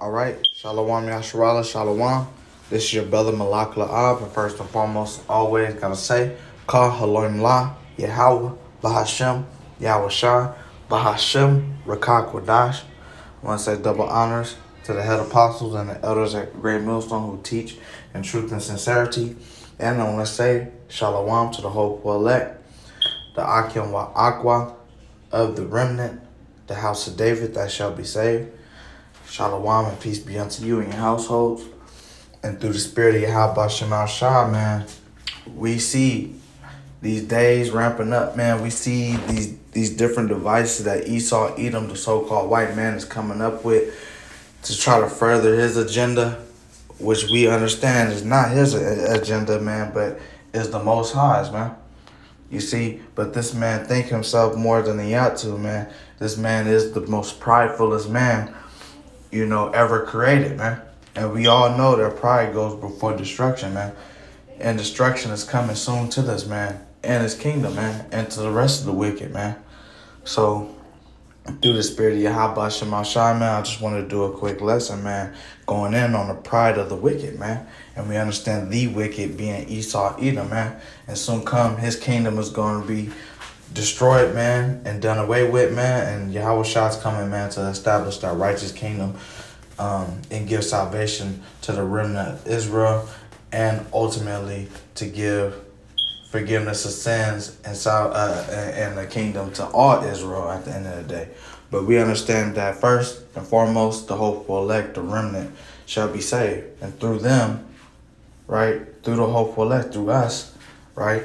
All right, Shalawam Yasharala, Shalawam. This is your brother Malak La'ab, and first and foremost, always gotta say, Ka Halal La, Yahawah, bahasham, Yahawashi, bahasham, Rakak Wadash. I want to say double honors to the head apostles and the elders at Great Millstone who teach in truth and sincerity. And I want to say Shalawam to the hopeful elect, the Akim wa Aqua of the remnant, the house of David that shall be saved. Shalawam and peace be unto you and your households. And through the spirit of Yahawashi, man, we see these days ramping up, man. We see these different devices that Esau, Edom, the so-called white man, is coming up with to try to further his agenda, which we understand is not his agenda, man, but is the Most High's, man. You see, but this man think himself more than he ought to, man. This man is the most pridefulest man, ever created, man. And we all know that pride goes before destruction, man. And destruction is coming soon to this man and his kingdom, man, and to the rest of the wicked, man. So, through the spirit of Yahawashi, man, I just want to do a quick lesson, man, going in on the pride of the wicked, man. And we understand the wicked being Esau, Edom, man. And soon come, his kingdom is going to be destroyed, man, and done away with, man. And Yahawah's coming, man, to establish that righteous kingdom and give salvation to the remnant of Israel, and ultimately to give forgiveness of sins and the kingdom to all Israel at the end of the day. But we understand that first and foremost, the hopeful elect, the remnant, shall be saved. And through them, right, through the hopeful elect, through us, right,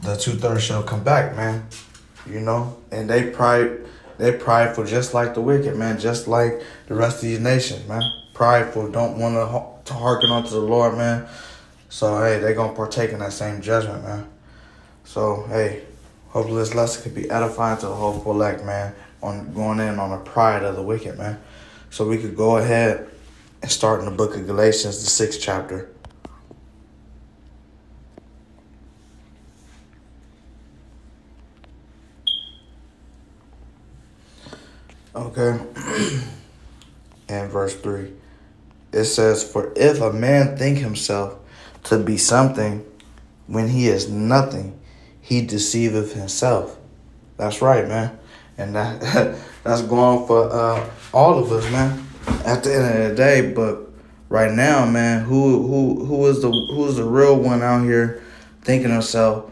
the 2/3 shall come back, man. And they prideful just like the wicked, man, just like the rest of these nations, man. Prideful, don't want to hearken unto the Lord, man. So, hey, they're going to partake in that same judgment, man. So, hey, hopefully this lesson could be edifying to the hopeful elect, man, on going in on the pride of the wicked, man. So we could go ahead and start in the book of Galatians, the 6th chapter. Okay. And verse 3. It says, "For if a man think himself to be something when he is nothing, he deceiveth himself." That's right, man. And that's going for all of us, man, at the end of the day. But right now, man, who is the real one out here thinking himself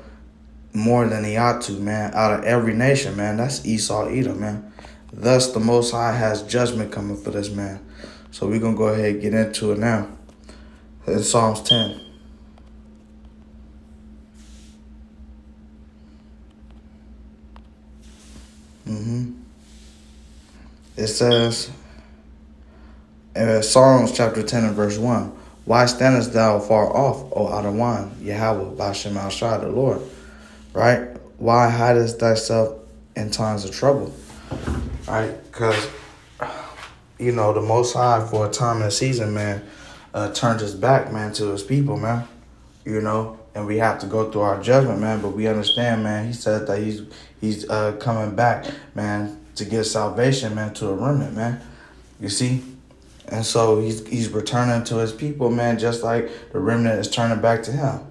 more than he ought to, man, out of every nation, man? That's Esau, Edom, man. Thus the Most High has judgment coming for this man. So we're going to go ahead and get into it now. In Psalms 10. It says, in Psalms chapter 10 and verse 1, "Why standest thou far off, O Atham, Yahawah, bahasham outside the Lord?" Right? "Why hidest thyself in times of trouble?" Right? Because, the Most High, for a time and a season, man, turned his back, man, to his people, man. And we have to go through our judgment, man. But we understand, man, he said that he's coming back, man, to give salvation, man, to a remnant, man. You see? And so he's returning to his people, man, just like the remnant is turning back to him.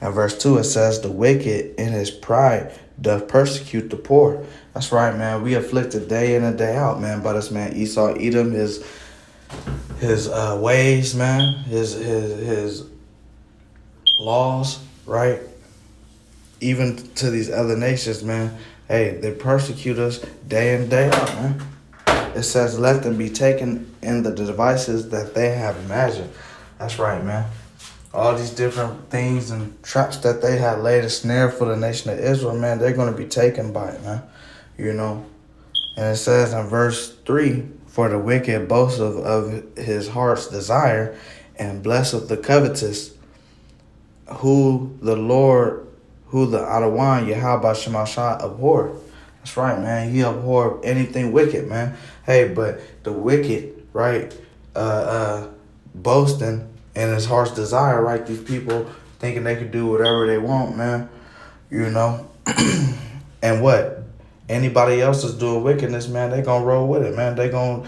And verse 2, it says, "The wicked in his pride doth persecute the poor." That's right, man. We afflicted day in and day out, man, by this man Esau, Edom, his ways, man, his laws, right? Even to these other nations, man. Hey, they persecute us day in, day out, man. It says, "Let them be taken in the devices that they have imagined." That's right, man. All these different things and traps that they had laid a snare for the nation of Israel, man, they're going to be taken by it, man. And it says in verse 3, "For the wicked boasts of his heart's desire, and blesseth the covetous, who the Adawan Yahawashi abhorred." That's right, man. He abhorred anything wicked, man. Hey, but the wicked, right, boasting in his heart's desire, right? These people thinking they could do whatever they want, man. And what? Anybody else is doing wickedness, man, they gonna roll with it, man. They gonna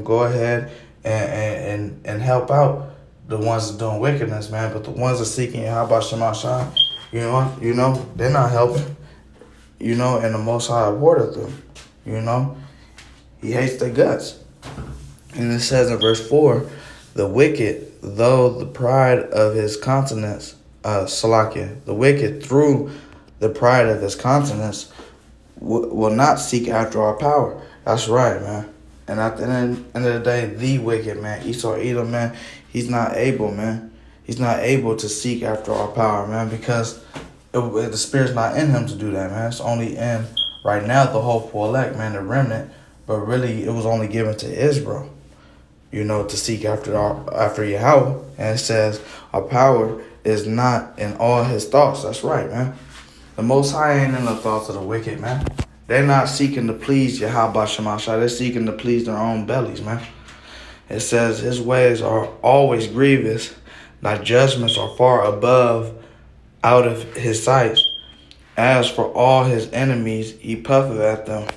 go ahead and help out the ones that's doing wickedness, man. But the ones that seeking Yahawah Shema Shai, they're not helping. And the Most High abhorred them. He hates their guts. And it says in verse 4, the wicked, though the pride of his countenance, Salakia, the wicked through the pride of his countenance will not seek after our power. That's right, man. And at the end of the day, the wicked, man, Esau Edom, man, he's not able, man. He's not able to seek after our power, man, because the spirit's not in him to do that, man. It's only in, right now, the hopeful elect, man, the remnant. But really, it was only given to Israel, to seek after Yahawah. And it says, our power is not in all his thoughts. That's right, man. The Most High ain't in the thoughts of the wicked, man. They're not seeking to please Yahawah Shema Shai. They're seeking to please their own bellies, man. It says his ways are always grievous. Thy judgments are far above out of his sight. As for all his enemies, he puffeth at them.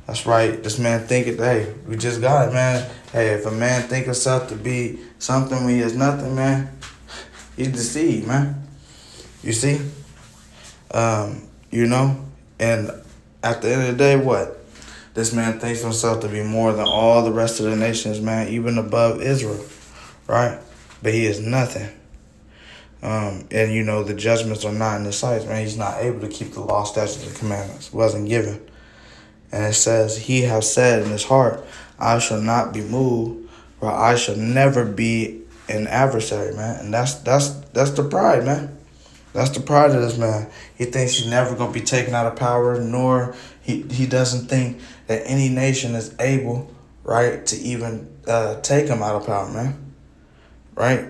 That's right. This man thinketh, hey, we just got it, man. Hey, if a man think himself to be something when he is nothing, man, he's deceived, man. You see? And at the end of the day, what? This man thinks himself to be more than all the rest of the nations, man, even above Israel, right? But he is nothing. And the judgments are not in his sight, man. He's not able to keep the law, statutes, and commandments. It wasn't given. And it says, he have said in his heart, I shall not be moved, for I shall never be an adversary, man. And that's the pride, man. That's the pride of this man. He thinks he's never going to be taken out of power, nor he doesn't think that any nation is able, right, to even take him out of power, man. Right?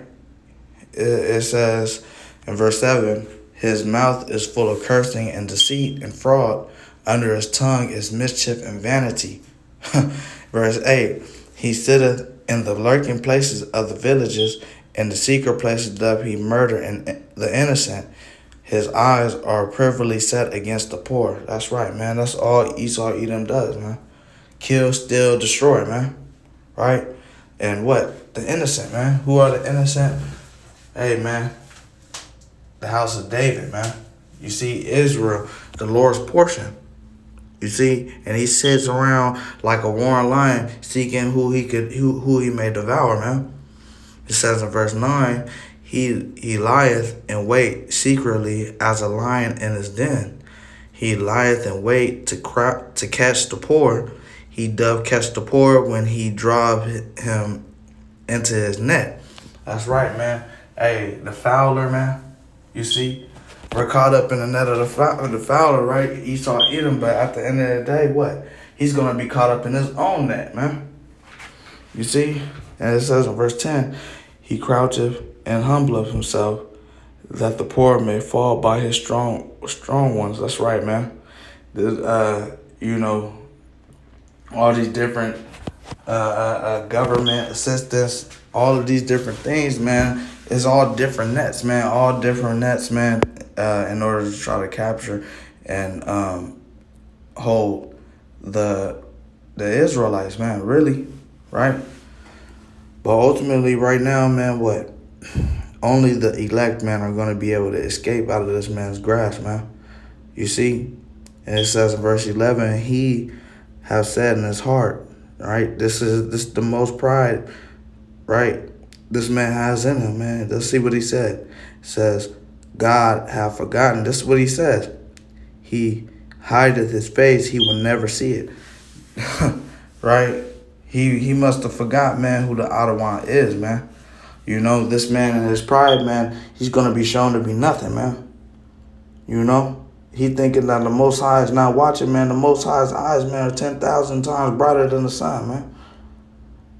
It says in verse 7, his mouth is full of cursing and deceit and fraud. Under his tongue is mischief and vanity. Verse 8, he sitteth in the lurking places of the villages, in the secret places doth he murder and the innocent. His eyes are privily set against the poor. That's right, man. That's all Esau Edom does, man. Kill, steal, destroy, man. Right? And what? The innocent, man. Who are the innocent? Hey, man. The house of David, man. You see, Israel, the Lord's portion. You see, and he sits around like a roaring lion, seeking who he may devour, man. It says in verse 9, he lieth in wait secretly as a lion in his den. He lieth in wait to catch the poor. He doth catch the poor when he drive him into his net. That's right, man. Hey, the fowler, man. You see? We're caught up in the net of the fowler, right? Esau Edom, but at the end of the day, what? He's going to be caught up in his own net, man. You see? And it says in verse 10, he croucheth and humbleth himself, that the poor may fall by his strong ones. That's right, man. All these different government assistance, all of these different things, man, it's all different nets, man. All different nets, man. In order to try to capture and hold the Israelites, man, really, right? But ultimately, right now, man, what? Only the elect, man, are going to be able to escape out of this man's grasp, man. You see? And it says in verse 11, he have said in his heart, right? This is the most pride, right? This man has in him, man. Let's see what he said. It says, God have forgotten. This is what he says. He hideth his face, he will never see it. Right? He must have forgot, man, who the Ottawa is, man. This man in his pride, man, he's going to be shown to be nothing, man. He thinking that the Most High is not watching, man. The Most High's eyes, man, are 10,000 times brighter than the sun, man.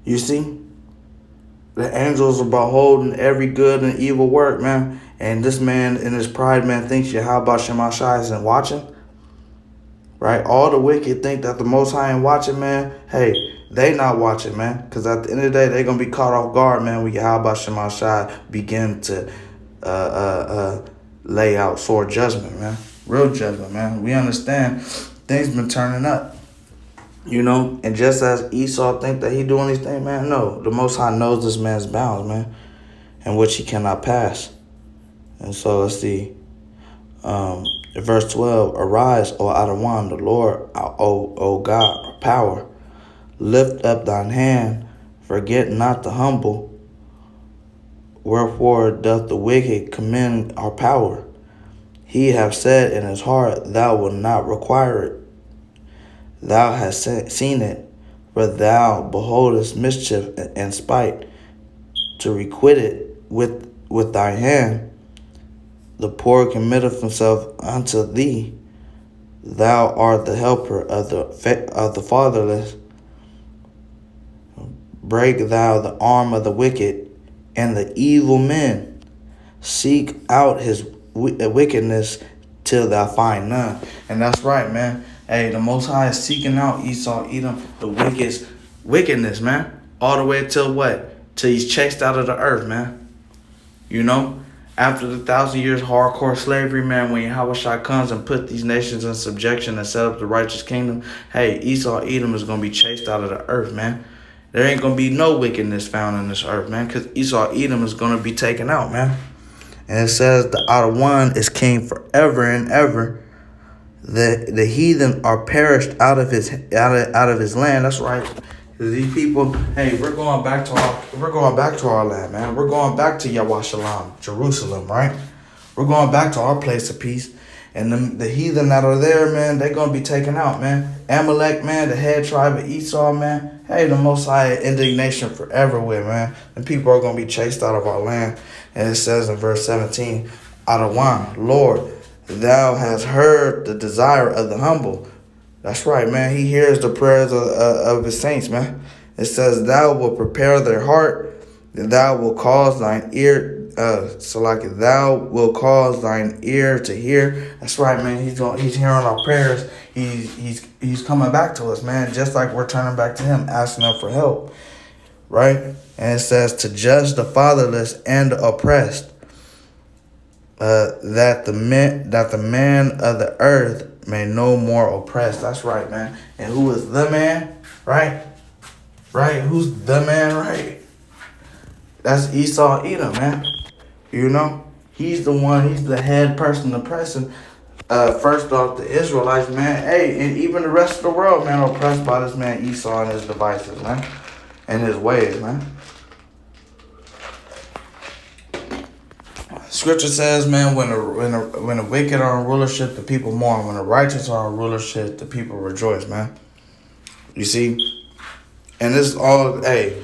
You see? The angels are beholding every good and evil work, man. And this man in his pride, man, thinks Yahawah Shema Shai isn't watching. Right? All the wicked think that the Most High ain't watching, man. Hey, they not watching, man. Because at the end of the day, they're going to be caught off guard, man, when Yahawah Shema Shai begin to lay out sword judgment, man. Real judgment, man. We understand things been turning up. You know, and just as Esau think that he doing these things, man, no. The Most High knows this man's bounds, man, in which he cannot pass. And so let's see. Verse 12, arise, O Adawan, the Lord, O God, our power. Lift up thine hand, forget not the humble. Wherefore doth the wicked commend our power? He hath said in his heart, thou wilt not require it. Thou hast seen it, for thou beholdest mischief and spite, to requite it with thy hand. The poor committeth himself unto thee. Thou art the helper of the fatherless. Break thou the arm of the wicked and the evil men. Seek out his wickedness till thou find none. And that's right, man. Hey, the Most High is seeking out Esau, Edom, the wickedness, man. All the way till what? Till he's chased out of the earth, man. You know? After the 1,000 years hardcore slavery, man, when Yahawashi comes and put these nations in subjection and set up the righteous kingdom, hey, Esau, Edom is going to be chased out of the earth, man. There ain't going to be no wickedness found in this earth, man, because Esau, Edom is going to be taken out, man. And it says the Adawan is king forever and ever. The heathen are perished out of his land. That's right. These people, hey, we're going back to our land, man. We're going back to Yahawah, Jerusalem, right? We're going back to our place of peace. And the heathen that are there, man, they're going to be taken out, man. Amalek, man, the head tribe of Esau, man. Hey, the Most High indignation forever with, man. And people are going to be chased out of our land. And it says in verse 17, Adawan, Lord, thou hast heard the desire of the humble. That's right, man. He hears the prayers of his saints, man. It says, thou will prepare their heart, and thou will cause thine ear, thou will cause thine ear to hear. That's right, man. He's hearing our prayers. He's coming back to us, man. Just like we're turning back to him, asking him for help, right? And it says to judge the fatherless and the oppressed, that the man of the earth may no more oppress. That's right, man. And who is the man? Right? Who's the man? Right? That's Esau, Edom, man. You know, he's the one. He's the head person oppressing. First off, the Israelites, man. Hey, and even the rest of the world, man, oppressed by this man Esau and his devices, man, and his ways, man. Scripture says, man, when the wicked are in rulership, the people mourn. When the righteous are in rulership, the people rejoice, man. You see? And this is all, hey,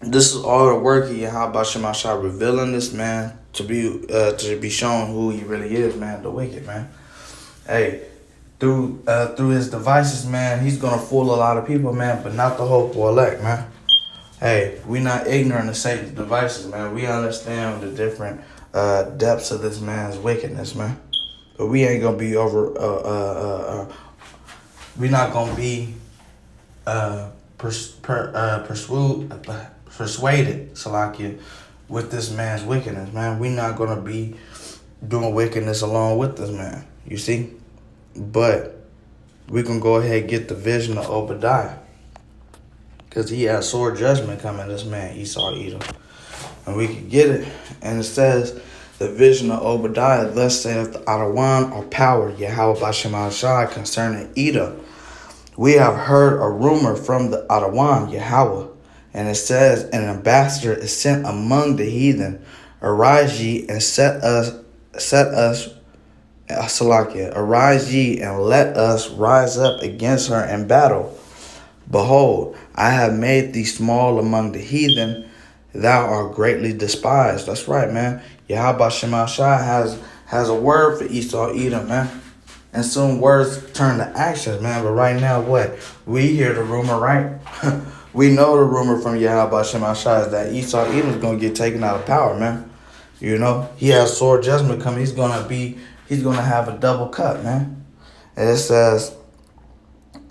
this is all the work of Yahawashi revealing this man to be shown who he really is, man, the wicked, man. Hey, through his devices, man, he's gonna fool a lot of people, man, but not the hopeful elect, man. Hey, we not ignorant of Satan's devices, man. We understand the different depths of this man's wickedness, man. But we ain't gonna be we not gonna be persuaded, Salakia, with this man's wickedness, man. We not gonna be doing wickedness along with this man. You see, but we can go ahead and get the vision of Obadiah, because he has sore judgment coming. This man Esau, Edom. And we can get it. And it says, the vision of Obadiah, thus saith the Adawan, or power, Yahawah concerning Edom. We have heard a rumor from the Adawan, Yahawah. And it says, an ambassador is sent among the heathen. Arise ye and arise ye and let us rise up against her in battle. Behold, I have made thee small among the heathen. Thou art greatly despised. That's right, man. Yahawashi has a word for Esau, Edom, man. And soon words turn to actions, man. But right now, what? We hear the rumor, right? We know the rumor from Yahawashi is that Esau, Edom is going to get taken out of power, man. You know, he has sore judgment coming. He's going to have a double cut, man. And it says,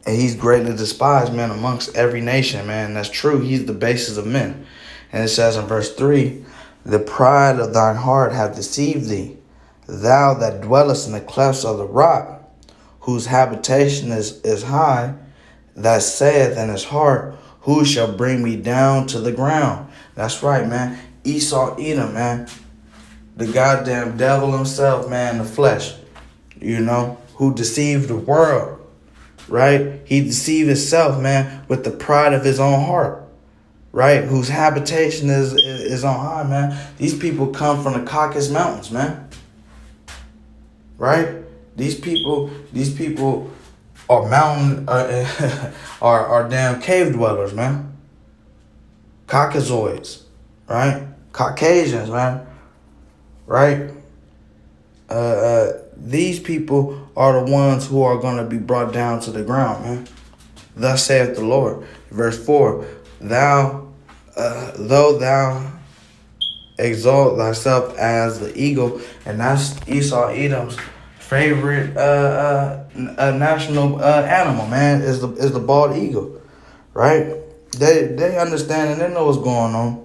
and he's greatly despised, man, amongst every nation, man. And that's true. He's the basis of men. And it says in verse 3, the pride of thine heart hath deceived thee, thou that dwellest in the clefts of the rock, whose habitation is high, that saith in his heart, who shall bring me down to the ground? That's right, man. Esau, Edom, man. The goddamn devil himself, man, in the flesh. Who deceived the world, right? He deceived himself, man, with the pride of his own heart, right? Whose habitation is on high, man. These people come from the Caucasus Mountains, man. Right? These people are mountain, are damn cave dwellers, man. Caucasoids, right? Caucasians, man. Right? These people are the ones who are going to be brought down to the ground, man. Thus saith the Lord. Verse 4, though thou exalt thyself as the eagle, and that's Esau, Edom's favorite national animal, man, is the bald eagle, right? They understand and they know what's going on.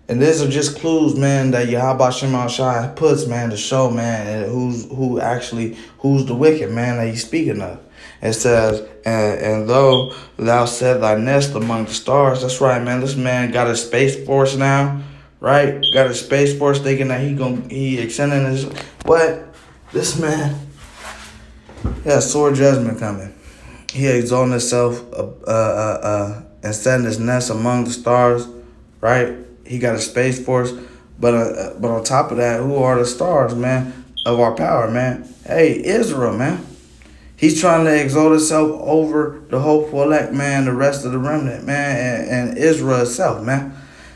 And these are just clues, man, that Yahawashi puts, man, to show, man, who's the wicked, man, that he's speaking of. It says, and though thou set thy nest among the stars, that's right, man. This man got a space force now, right? Got a space force thinking that he extending his what? This man, he has sore judgment coming. He exalting himself and setting his nest among the stars, right? He got a space force, but on top of that, who are the stars, man, of our power, man? Hey, Israel, man. He's trying to exalt himself over the hopeful elect, man, the rest of the remnant, man, and Israel itself, man.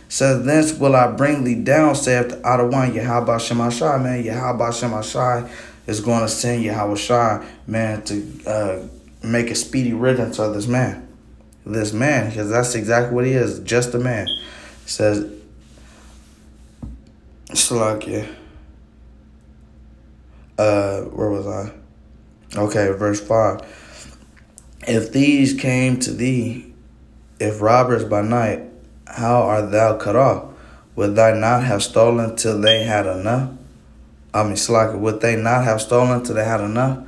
Says, thence will I bring thee down, saith the Atham, Yahawashi, man. Yahawashi is going to send Yahawashi, man, to make a speedy riddance of this man. Because that's exactly what he is, just a man. Says, Shalakia. Where was I? Okay, verse 5. If thieves came to thee, if robbers by night, how art thou cut off? Would they not have stolen till they had enough? Shalakia, would they not have stolen till they had enough?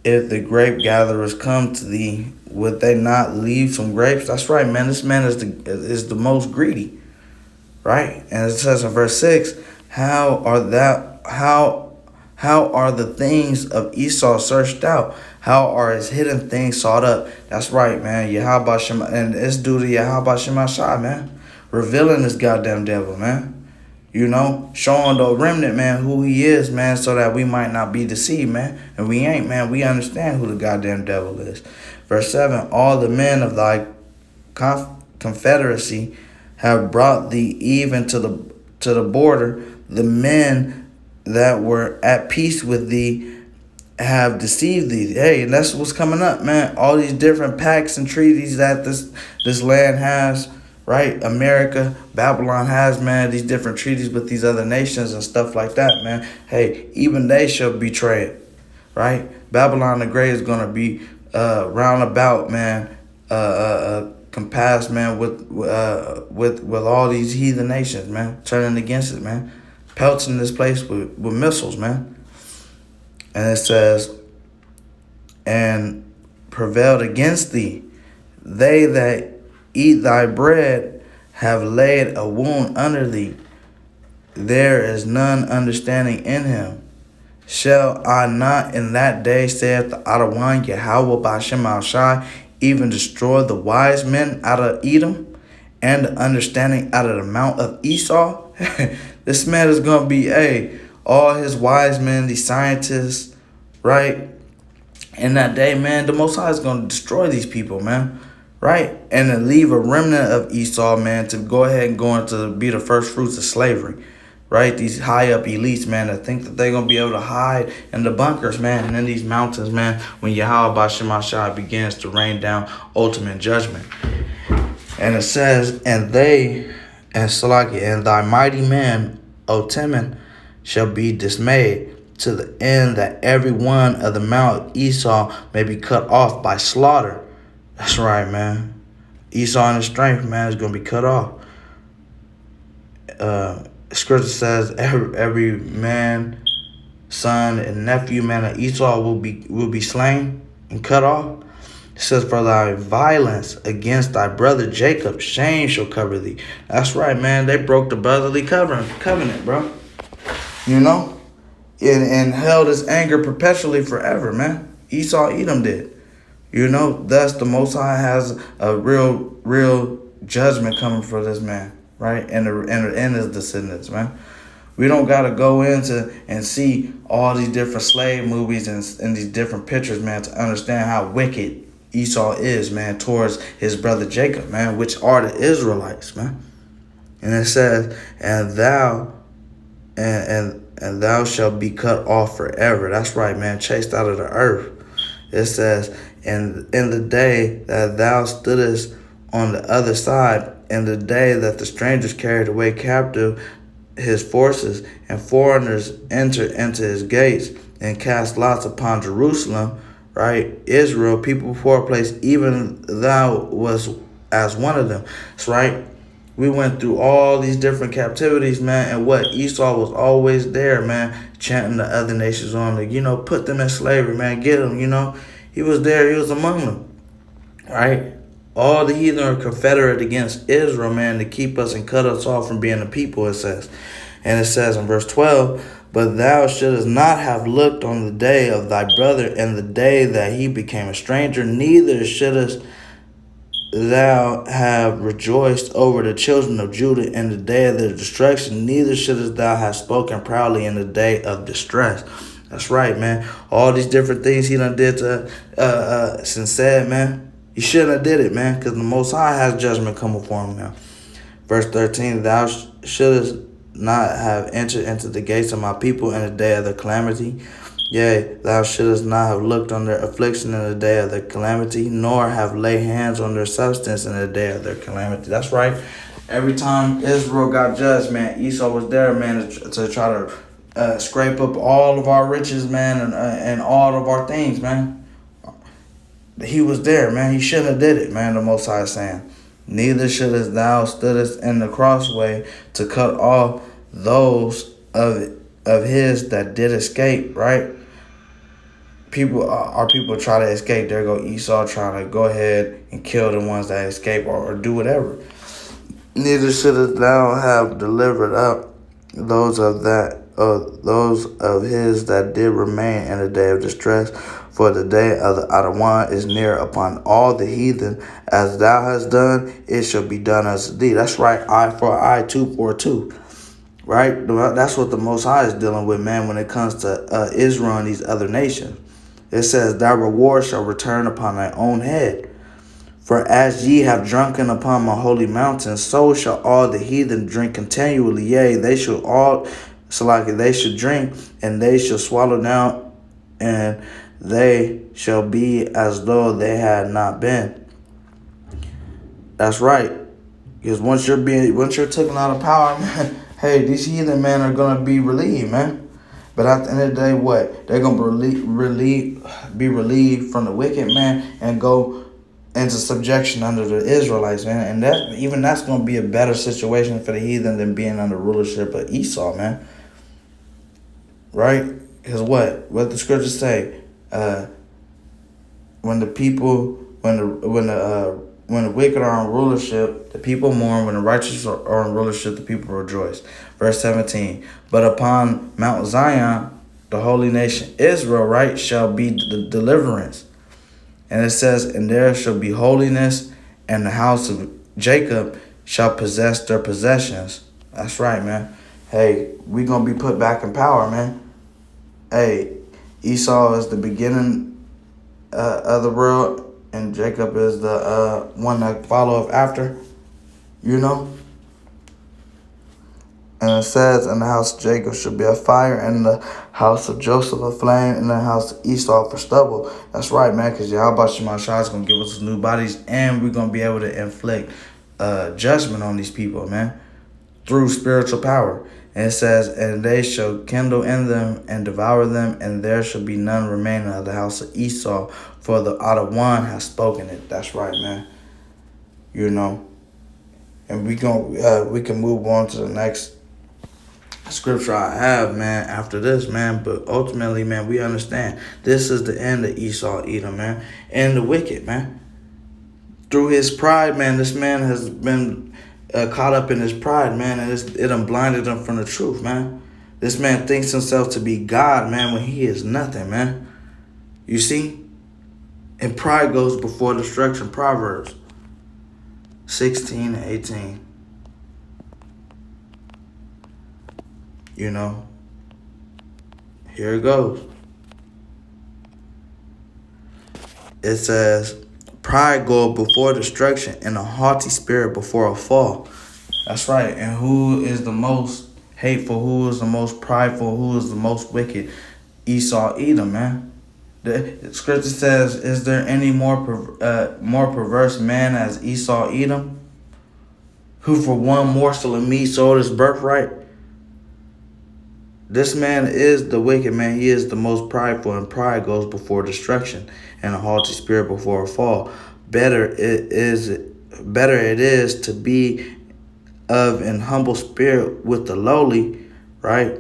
If the grape gatherers come to thee, would they not leave some grapes? That's right, man. This man is the most greedy. Right? And it says in verse 6, how are the things of Esau searched out? How are his hidden things sought up? That's right, man. Yahawashi, and it's due to Yahawashi, man. Revealing this goddamn devil, man. Showing the remnant, man, who he is, man, so that we might not be deceived, man. And we ain't, man. We understand who the goddamn devil is. Verse 7, all the men of thy confederacy have brought thee even to the border. The men that were at peace with thee have deceived thee. Hey, and that's what's coming up, man. All these different pacts and treaties that this land has, right? America, Babylon has, man, these different treaties with these other nations and stuff like that, man. Hey, even they shall betray it, right? Babylon the Great is going to be round about, man, compassed, man, with all these heathen nations, man, turning against it, man, pelting this place with missiles, man. And it says, and prevailed against thee. They that eat thy bread have laid a wound under thee. There is none understanding in him. Shall I not in that day, saith the Atham, Yahawah bahasham, even destroy the wise men out of Edom and the understanding out of the mount of Esau? This man is going to be, all his wise men, these scientists, right? In that day, man, the Most High is going to destroy these people, man, right? And then leave a remnant of Esau, man, to go ahead and go into be the first fruits of slavery, right? These high up elites, man, that think that they're going to be able to hide in the bunkers, man, and in these mountains, man, when Yahawashi begins to rain down ultimate judgment. And it says, and thy mighty men, O Timon, shall be dismayed, to the end that every one of the mount of Esau may be cut off by slaughter. That's right, man. Esau in his strength, man, is going to be cut off. Scripture says every man, son, and nephew, man, of Esau will be slain and cut off. It says, for thy violence against thy brother Jacob, shame shall cover thee. That's right, man. They broke the brotherly covenant, bro. You know? And held his anger perpetually forever, man. Esau, Edom did. You know, thus the Most High has a real judgment coming for this man, right? And his descendants, man. We don't got to go into and see all these different slave movies and these different pictures, man, to understand how wicked Esau is, man, towards his brother Jacob, man, which are the Israelites, man. And it says, and thou shalt be cut off forever. That's right, man, chased out of the earth. It says, and in the day that thou stoodest on the other side, in the day that the strangers carried away captive his forces, and foreigners entered into his gates, and cast lots upon Jerusalem, right? Israel, people before a place, even thou was as one of them. That's right. We went through all these different captivities, man, and what? Esau was always there, man, chanting the other nations on to, put them in slavery, man, get them, He was there, he was among them, right? All the heathen are confederate against Israel, man, to keep us and cut us off from being a people, it says. And it says in verse 12, but thou shouldest not have looked on the day of thy brother and the day that he became a stranger, neither shouldest thou have rejoiced over the children of Judah in the day of their destruction, neither shouldest thou have spoken proudly in the day of distress. That's right, man. All these different things he done did to and said, man. He shouldn't have did it, man, because the Most High has judgment coming for him now. Verse 13, thou shouldest not have entered into the gates of my people in the day of the calamity. Yea, thou shouldest not have looked on their affliction in the day of their calamity, nor have laid hands on their substance in the day of their calamity. That's right. Every time Israel got judged, man, Esau was there, man, to try to scrape up all of our riches, man, and all of our things, man. He was there, man. He shouldn't have did it, man, the Most High is saying. Neither shouldest thou stoodest in the crossway to cut off those of his that did escape, right? Our people try to escape. There go Esau trying to go ahead and kill the ones that escape or do whatever. Neither shouldest thou have delivered up those of his that did remain in the day of distress. For the day of the Atham is near upon all the heathen. As thou hast done, it shall be done unto thee. That's right, eye for eye, tooth for a tooth. Right? That's what the Most High is dealing with, man, when it comes to Israel and these other nations. It says, thy reward shall return upon thy own head. For as ye have drunken upon my holy mountain, so shall all the heathen drink continually. Yea, they shall drink, and they shall swallow down, and they shall be as though they had not been. That's right. Because once you're taken out of power, man, hey, these heathen men are gonna be relieved, man. But at the end of the day, what? They're gonna be relieved from the wicked, man, and go into subjection under the Israelites, man. And that's gonna be a better situation for the heathen than being under rulership of Esau, man. Right? Because what the scriptures say, when the wicked are in rulership, the people mourn. When the righteous are in rulership, the people rejoice. Verse 17. But upon Mount Zion, the holy nation Israel, right, shall be the deliverance. And it says, and there shall be holiness, and the house of Jacob shall possess their possessions. That's right, man. Hey, we gonna be put back in power, man. Hey, Esau is the beginning of the world, and Jacob is the one that followeth after, And it says, in the house of Jacob shall be a fire, and the house of Joseph a flame, and the house of Esau for stubble. That's right, man, because Yahawashi is going to give us new bodies, and we're going to be able to inflict judgment on these people, man, through spiritual power. And it says, and they shall kindle in them and devour them, and there shall be none remaining of the house of Esau, for the Atham has spoken it. That's right, man. And we can move on to the next scripture I have, man, after this, man. But ultimately, man, we understand this is the end of Esau, Edom, man, and the wicked, man. Through his pride, man, this man has been caught up in his pride, man, and it done blinded him from the truth, man. This man thinks himself to be God, man, when he is nothing, man. You see? And pride goes before destruction. Proverbs 16 and 18. You know, here it goes. It says, pride goeth before destruction, and a haughty spirit before a fall. That's right. And who is the most hateful? Who is the most prideful? Who is the most wicked? Esau, Edom, man. The scripture says, is there any more perverse man as Esau, Edom, who for one morsel of meat sold his birthright? This man is the wicked man. He is the most prideful, and pride goes before destruction, and a haughty spirit before a fall. Better it is to be of an humble spirit with the lowly, right,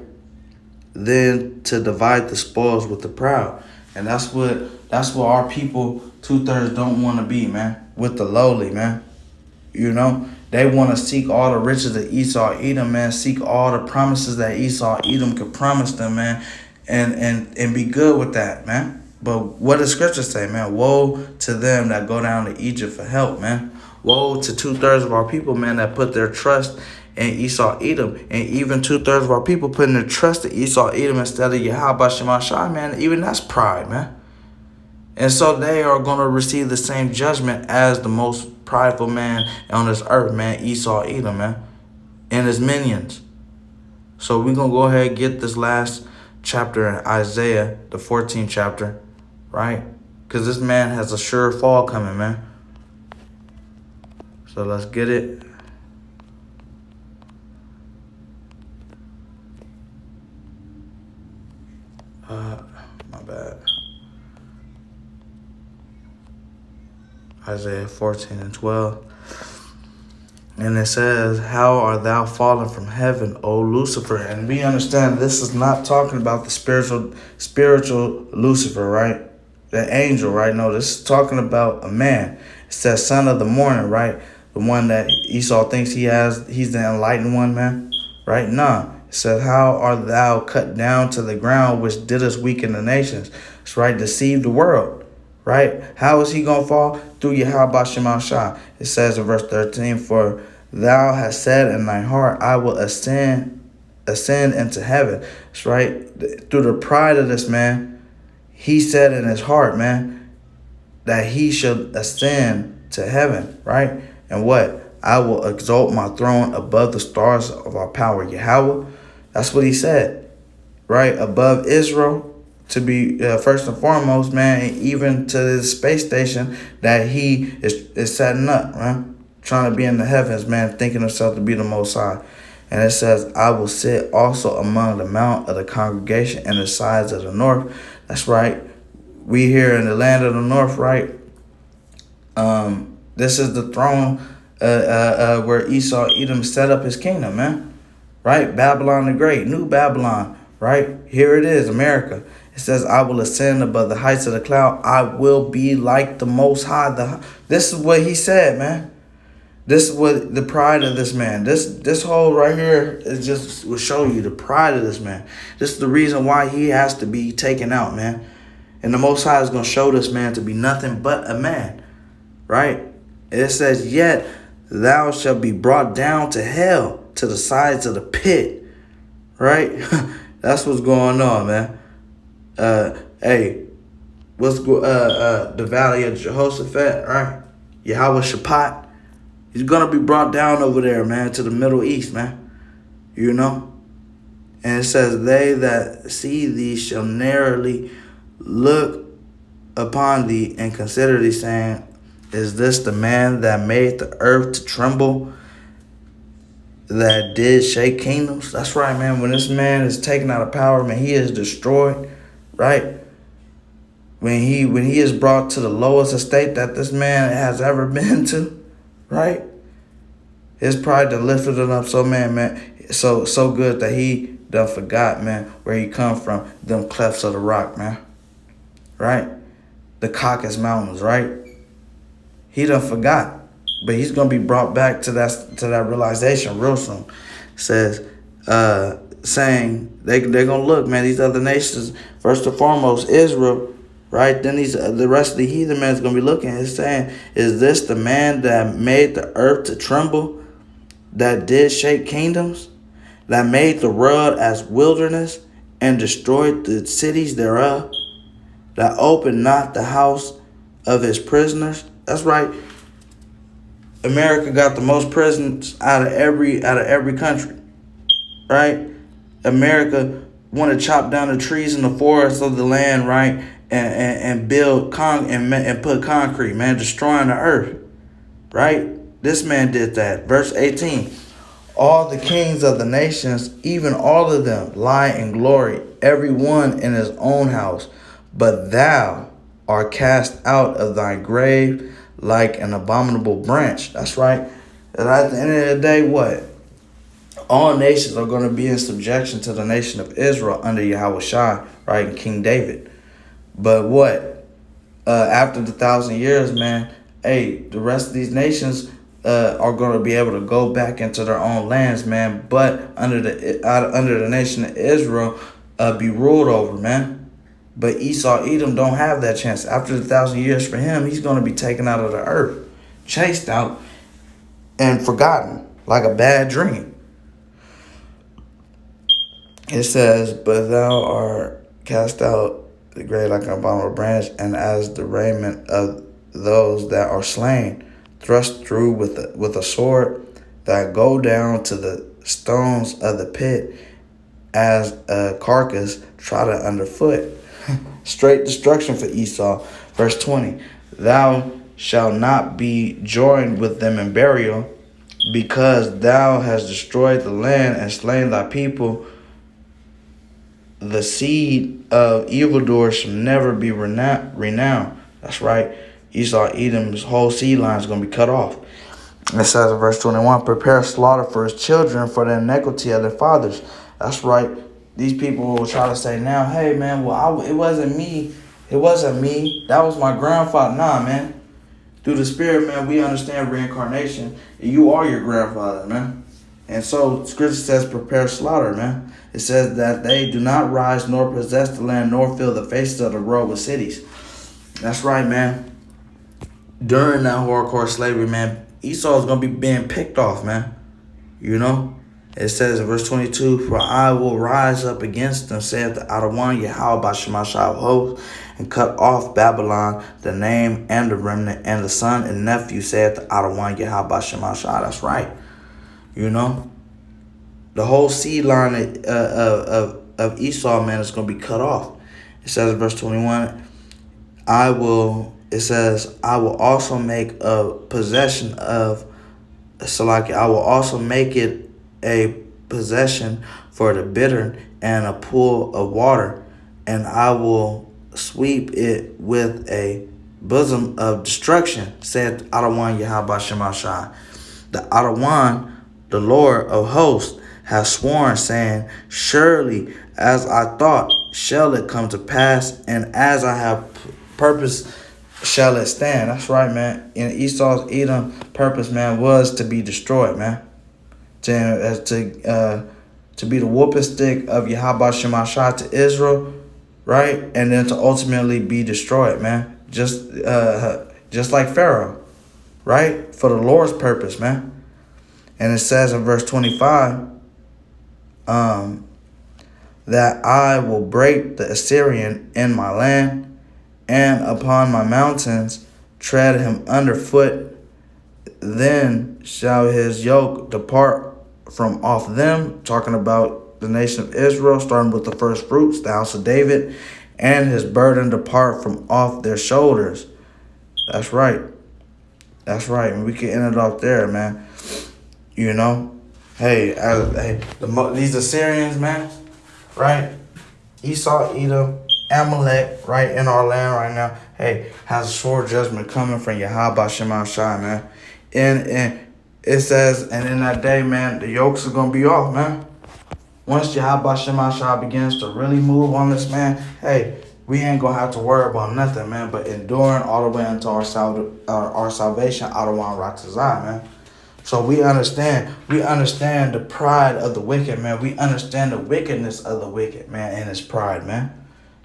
than to divide the spoils with the proud. And that's what our people 2/3 don't want to be, man. With the lowly, man. You know, they want to seek all the riches of Esau, Edom, man. Seek all the promises that Esau, Edom could promise them, man, and be good with that, man. But what does Scripture say, man? Woe to them that go down to Egypt for help, man. Woe to 2/3 of our people, man, that put their trust in Esau, Edom, and even 2/3 of our people putting their trust in Esau, Edom instead of Yahawashi, man. Even that's pride, man. And so they are going to receive the same judgment as the most prideful man on this earth, man, Esau, Edom, man, and his minions. So we're going to go ahead and get this last chapter in Isaiah, the 14th chapter, right? Because this man has a sure fall coming, man. So let's get it. My bad. Isaiah 14 and 12. And it says, how art thou fallen from heaven, O Lucifer? And we understand this is not talking about the spiritual Lucifer, right? The angel, right? No, this is talking about a man. It says son of the morning, right? The one that Esau thinks he's the enlightened one, man. Right? Nah. It says, how art thou cut down to the ground, which didst weaken the nations? It's right, deceive the world. Right? How is he going to fall? Through Yahawashi. It says in verse 13, for thou hast said in thy heart, I will ascend into heaven. That's right. Through the pride of this man, he said in his heart, man, that he should ascend to heaven. Right? And what? I will exalt my throne above the stars of our power. Yahawah. That's what he said. Right? Above Israel. To be first and foremost, man, and even to this space station that he is setting up, man, trying to be in the heavens, man, thinking himself to be the Most High. And it says, I will sit also among the mount of the congregation and the sides of the north. That's right. We here in the land of the north, right? This is the throne where Esau, Edom set up his kingdom, man. Right? Babylon the Great, New Babylon, right? Here it is, America. It says, I will ascend above the heights of the cloud. I will be like the Most High. This is what he said, man. This is what the pride of this man. This whole right here is just will show you the pride of this man. This is the reason why he has to be taken out, man. And the Most High is going to show this man to be nothing but a man, right? It says, yet thou shalt be brought down to hell, to the sides of the pit, right? That's what's going on, man. Hey, the valley of Jehoshaphat, right? Yahawashi. He's gonna be brought down over there, man, to the Middle East, man. You know? And it says, they that see thee shall narrowly look upon thee and consider thee, saying, is this the man that made the earth to tremble, that did shake kingdoms? That's right, man. When this man is taken out of power, man, he is destroyed. Right? When he is brought to the lowest estate that this man has ever been to, right? His pride done lifted him up so so good that he done forgot, man, where he come from, them clefts of the rock, man. Right? The Caucasus Mountains, right? He done forgot. But he's gonna be brought back to that realization real soon. Says, saying they're gonna look, man, these other nations, first and foremost, Israel, right? Then the rest of the heathen man's gonna be looking and saying, is this the man that made the earth to tremble, that did shake kingdoms, that made the world as wilderness and destroyed the cities thereof, that opened not the house of his prisoners? That's right. America got the most prisons out of every country, right? America want to chop down the trees in the forests of the land, right, and build and put concrete, man, destroying the earth, right? This man did that. Verse 18. All the kings of the nations, even all of them, lie in glory, every one in his own house. But thou art cast out of thy grave like an abominable branch. That's right. And at the end of the day, what? All nations are going to be in subjection to the nation of Israel under Yahawashi, right, and King David. But what? After the 1,000 years, man, hey, the rest of these nations are going to be able to go back into their own lands, man. But under the nation of Israel, be ruled over, man. But Esau, Edom don't have that chance. After the 1,000 years for him, he's going to be taken out of the earth, chased out, and forgotten like a bad dream. It says, but thou art cast out the grave like an abominable branch, and as the raiment of those that are slain, thrust through with a sword, that go down to the stones of the pit, as a carcass trodden underfoot. Straight destruction for Esau. Verse 20. Thou shalt not be joined with them in burial, because thou hast destroyed the land and slain thy people. The seed of evildoers shall never be renowned. That's right. Esau, Edom's whole seed line is going to be cut off. It says in verse 21, prepare slaughter for his children for the iniquity of their fathers. That's right. These people will try to say now, hey, man, well, it wasn't me. It wasn't me. That was my grandfather. Nah, man. Through the Spirit, man, we understand reincarnation. You are your grandfather, man. And so Scripture says prepare slaughter, man. It says that they do not rise nor possess the land nor fill the faces of the road with cities. That's right, man. During that hardcore slavery, man, Esau is going to be being picked off, man. You know? It says in verse 22, for I will rise up against them, saith the Atham, Yahawah bahasham of hosts, and cut off Babylon, the name and the remnant, and the son and nephew, saith the Atham, Yahawah bahasham. That's right. You know? The whole seed line of Esau, man, is going to be cut off. It says in verse 21, I will also make a possession of Salaki. I will also make it a possession for the bittern and a pool of water, and I will sweep it with a bosom of destruction, said Atham Yahawah bahasham. The Atham, the Lord of hosts, has sworn, saying, surely as I thought shall it come to pass, and as I have purpose shall it stand. That's right, man. And Esau's Edom purpose, man, was to be destroyed, man. To be the whooping stick of Yahawashi bahasham to Israel, right? And then to ultimately be destroyed, man. Just like Pharaoh, right? For the Lord's purpose, man. And it says in verse 25, that I will break the Assyrian in my land, and upon my mountains tread him underfoot. Then shall his yoke depart from off them, talking about the nation of Israel, starting with the first fruits, the house of David, and his burden depart from off their shoulders. That's right. That's right. And we can end it off there, man. You know? Hey, these Assyrians, man, right? Esau, Edom, Amalek, right, in our land right now, hey, has a sword judgment coming from Yahawashi bahasham, man. And It says, and in that day, man, the yokes are gonna be off, man. Once Yahawashi begins to really move on this, man, hey, we ain't gonna have to worry about nothing, man, but enduring all the way until our salvation, Adawan Ratazah, man. So we understand the pride of the wicked, man. We understand the wickedness of the wicked, man, and his pride, man.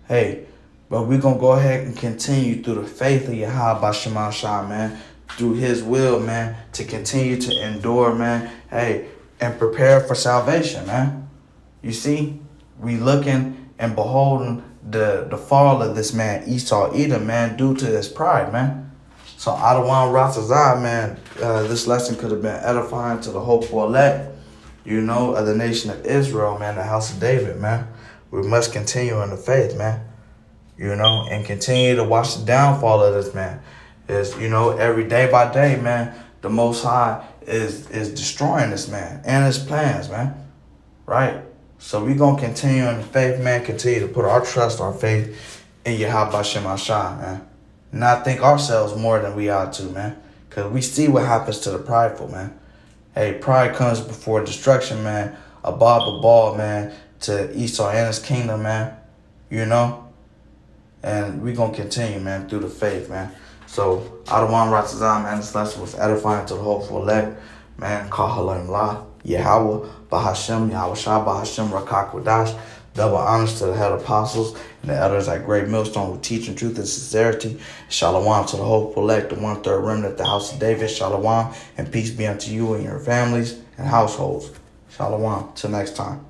Hey, but we're gonna go ahead and continue through the faith of Yahawah, man, through his will, man, to continue to endure, man, hey, and prepare for salvation, man. You see, we looking and beholding the fall of this man, Esau Edom, man, due to his pride, man. So Adawan Ratazah, man, this lesson could have been edifying to the hopeful elect, of the nation of Israel, man, the house of David, man. We must continue in the faith, man, and continue to watch the downfall of this man. Is, every day by day, man, the Most High is destroying this man and his plans, man, right? So we going to continue in the faith, man, continue to put our trust, our faith in Yahawah, man. Not think ourselves more than we ought to, man. Because we see what happens to the prideful, man. Hey, pride comes before destruction, man. A ball, man, to Esau and his kingdom, man. And we going to continue, man, through the faith, man. So, Adawan Ratazah, man, this lesson was edifying to the hopeful elect, man. Halal, Yahawah, bahasham, Yahawashi, bahasham, Rakak, double honors to the head apostles and the elders at Great Millstone who teach in truth and sincerity. Shalawam to the hopeful elect, the 1/3 remnant, the house of David. Shalawam, and peace be unto you and your families and households. Shalawam. Till next time.